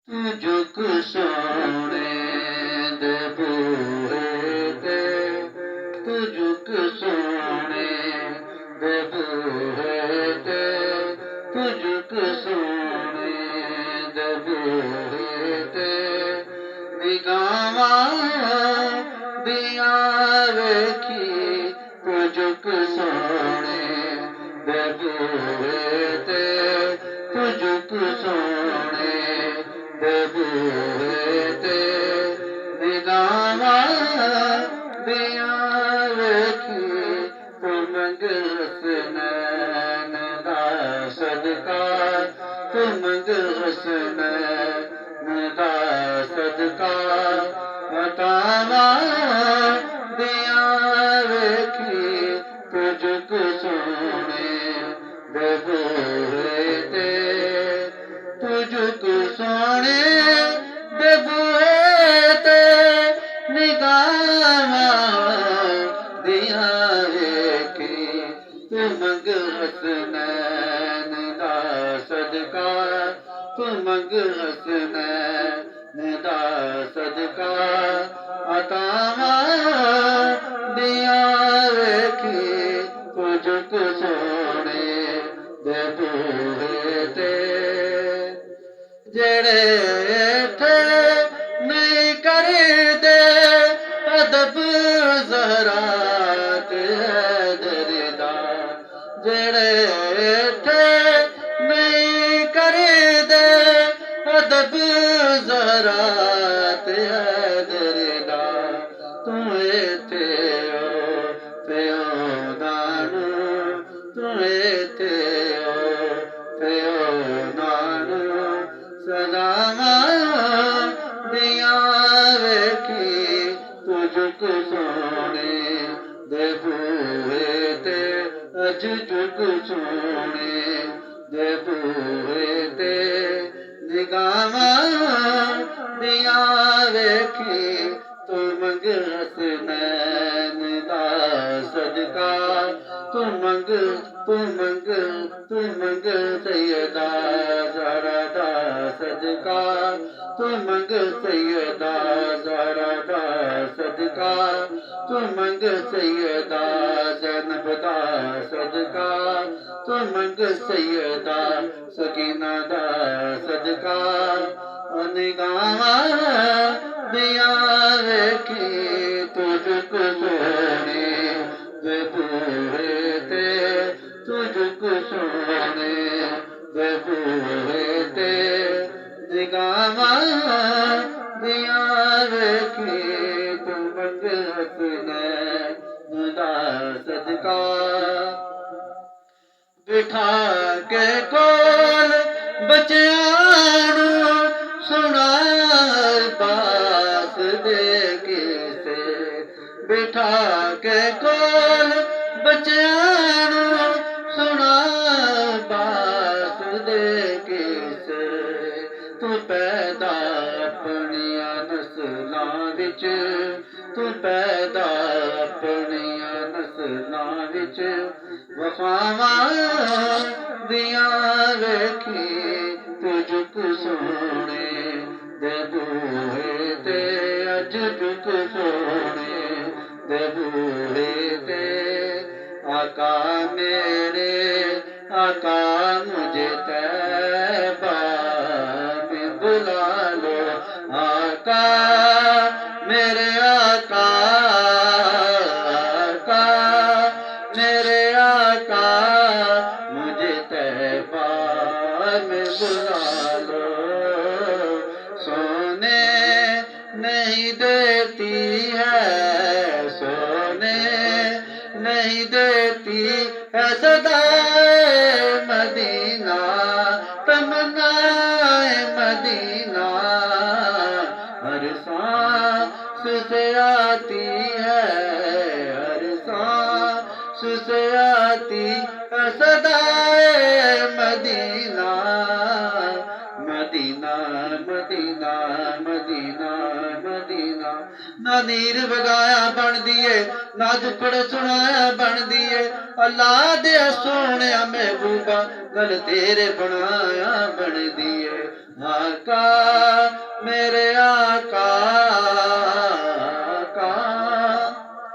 तुझुक सोने दे बूहे ते, तुझुक सोने दे बूहे ते, तुझुक सोने दे बूहे ते, निगाहां दिया वेखी तुझुक सोने दे बूहे ते, तुझुक सोने दे बूहे ते, निगाहां दिया वेखी तू मंग हसनैन दा सदका, तू मंग हसनैन दा सदका, अतावां दिया वेखी तुझुक सोने दे बूहे ते, तुझुक सोने दे बूहे ते, निगाहां दिया वेखी तू मंग हसनैन दा सदका, तू मंग हसनैन दा सदका, अतावां दिया वेखी तुझुक सोने दे बूहे ते, जेड़े इत्थे नहीं करदे अदब ज़हरा ते हैदर दा, जेड़े इत्थे नहीं करदे अदब ज़हरा ते हैदर दा, तू इत्थे ओ ते ओदा नू, तू इत्थे ओ ते ओदा नू, सदावां दिया वेखी तुझुक सोने दे बूहे ते, अज झुक सोने दे बूहे ते, निगाहां दिया वेखी तू मंग हसनैन दा सदका, तू मंग तू मंग तू मंग सैयदा ज़हरा दा सदका, तू मंग सैयदा ज़हरा दा सदका, तू मंग सैयदा ज़ैनब दा सदका, तू मंग सैयदा सकीना दा सदका, निगाहां दिया वेखी तुझुक सोने दे बूहे ते, तुझुक सोने दे बूहे ते, निगाहां दिया वेखी तू मंग हसनैन दा सदका, बिठा के कोल बच्चियां नू सुना अरबास दे किसे, बिठा के कोल बच्चियां नू सुना अरबास दे किसे, तू पैदा अपनियां नस्लां विच, तू पैदा अपनियां नस्लां विच, वफावां दिया वेखी तुझुक सोने दे बूहे ते, अज झुक सोने दे बूहे ते, आका मेरे आका मुझे तैबा में बुला लो, आका मेरे आका, आका मेरे आका मुझे तैबा में बुला लो, सोने नहीं देती है, सोने नहीं देती है सदाए मदीना, तमन्नाए मदीना, हर सांस से आती है, हर सांस से आती है सदाए मदीना, मदीना मदीना मदीना मदीना, ना नीर वगाया बन दिए, ना दुखड़ सुनाया बन दिए, अल्लाह दे सोने महबूबा गल तेरे बनाया बन दिए, आका मेरे आका